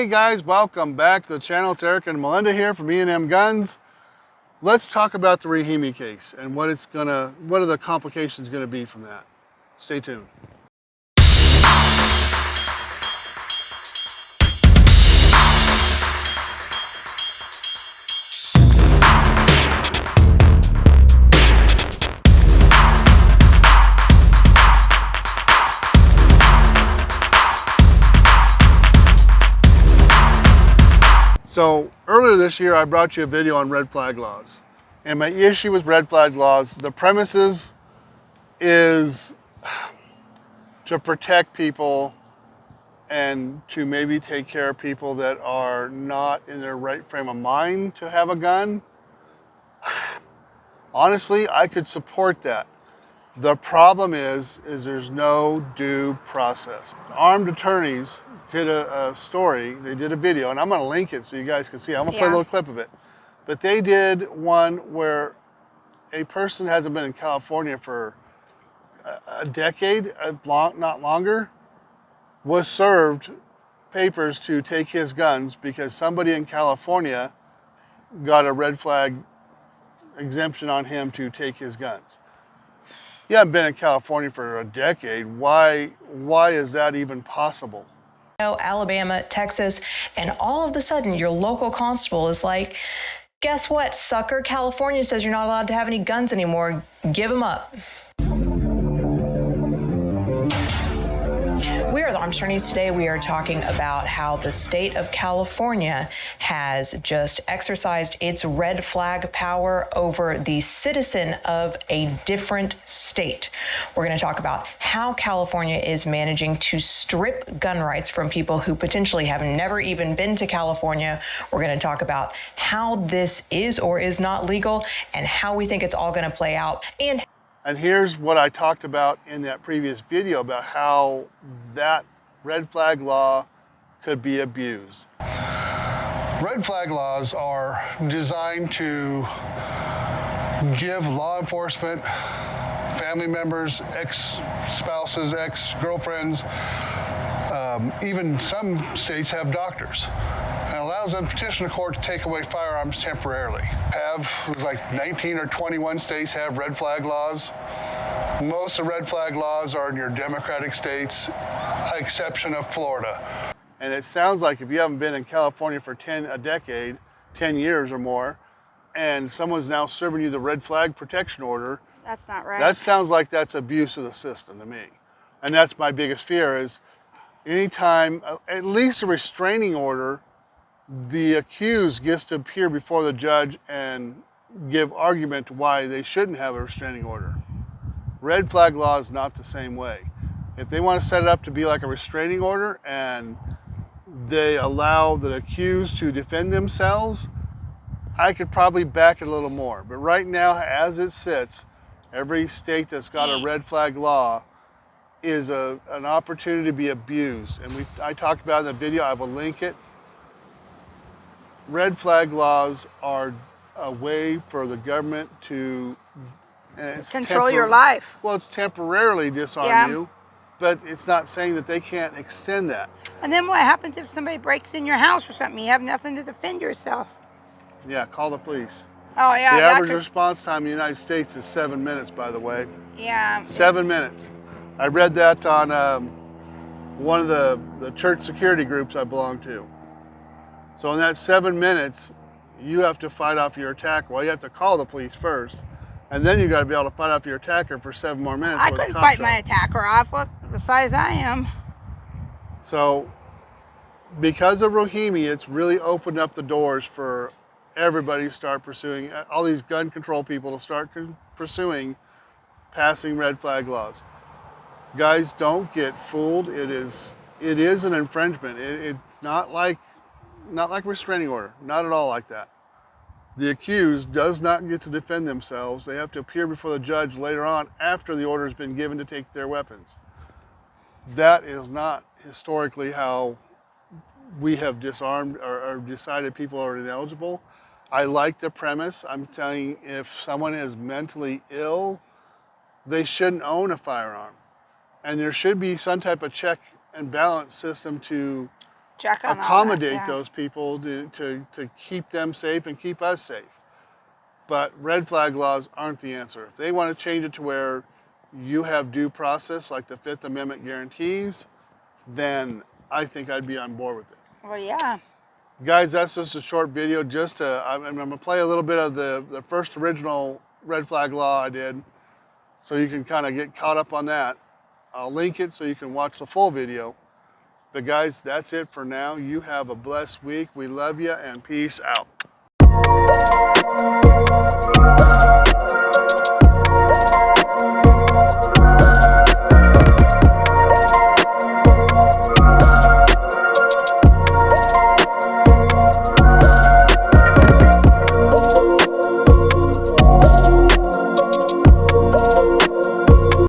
Hey guys, welcome back to the channel. It's Eric and Melinda here from E&M Guns. Let's talk about the Rahimi case and what are the complications gonna be from that. Stay tuned. So earlier this year, I brought you a video on red flag laws. And my issue with red flag laws, the premises is to protect people and to maybe take care of people that are not in their right frame of mind to have a gun. Honestly, I could support that. The problem is there's no due process. Armed attorneys did a story, they did a video, and I'm gonna link it so you guys can see. I'm gonna play a little clip of it. But they did one where a person hasn't been in California for a decade, not longer, was served papers to take his guns because somebody in California got a red flag exemption on him to take his guns. You haven't been in California for a decade. Why is that even possible? Alabama, Texas, and all of a sudden your local constable is like, guess what, sucker? California says you're not allowed to have any guns anymore. Give them up. We are the Armed Attorneys. Today we are talking about how the state of California has just exercised its red flag power over the citizen of a different state. We're going to talk about how California is managing to strip gun rights from people who potentially have never even been to California. We're going to talk about how this is or is not legal and how we think it's all going to play out. And here's what I talked about in that previous video about how that red flag law could be abused. Red flag laws are designed to give law enforcement, family members, ex-spouses, ex-girlfriends, even some states have doctors, and allows them to petition the court to take away firearms temporarily. It was like 19 or 21 states have red flag laws. Most of the red flag laws are in your Democratic states, exception of Florida. And it sounds like if you haven't been in California for a decade, 10 years or more, and someone's now serving you the red flag protection order, that's not right. That sounds like that's abuse of the system to me. And that's my biggest fear is anytime, at least a restraining order, the accused gets to appear before the judge and give argument to why they shouldn't have a restraining order. Red flag law is not the same way. If they want to set it up to be like a restraining order and they allow the accused to defend themselves, I could probably back it a little more. But right now, as it sits, every state that's got a red flag law is an opportunity to be abused. And I talked about it in the video, I will link it. Red flag laws are a way for the government to control your life. Well, it's temporarily disarm you, but it's not saying that they can't extend that. And then what happens if somebody breaks in your house or something? You have nothing to defend yourself. Yeah, call the police. Oh, yeah. The average response time in the United States is 7 minutes, by the way. Yeah. 7 minutes. I read that on one of the church security groups I belong to. So in that 7 minutes, you have to fight off your attacker. Well, you have to call the police first, and then you got to be able to fight off your attacker for 7 more minutes. I couldn't fight my attacker off. Look, the size I am. So, because of Rahimi, it's really opened up the doors for everybody to start pursuing, all these gun control people to start pursuing passing red flag laws. Guys, don't get fooled. It is an infringement. It's not like restraining order, not at all like that. The accused does not get to defend themselves. They have to appear before the judge later on after the order has been given to take their weapons. That is not historically how we have disarmed or decided people are ineligible. I like the premise. I'm telling you, if someone is mentally ill, they shouldn't own a firearm. And there should be some type of check and balance system to check on all that, accommodate yeah. those people to keep them safe and keep us safe. But red flag laws aren't the answer. If they want to change it to where you have due process like the Fifth Amendment guarantees, then I think I'd be on board with it. Well, yeah. Guys, that's just a short video. I'm going to play a little bit of the first original red flag law I did so you can kind of get caught up on that. I'll link it so you can watch the full video. But guys, that's it for now. You have a blessed week. We love you and peace out.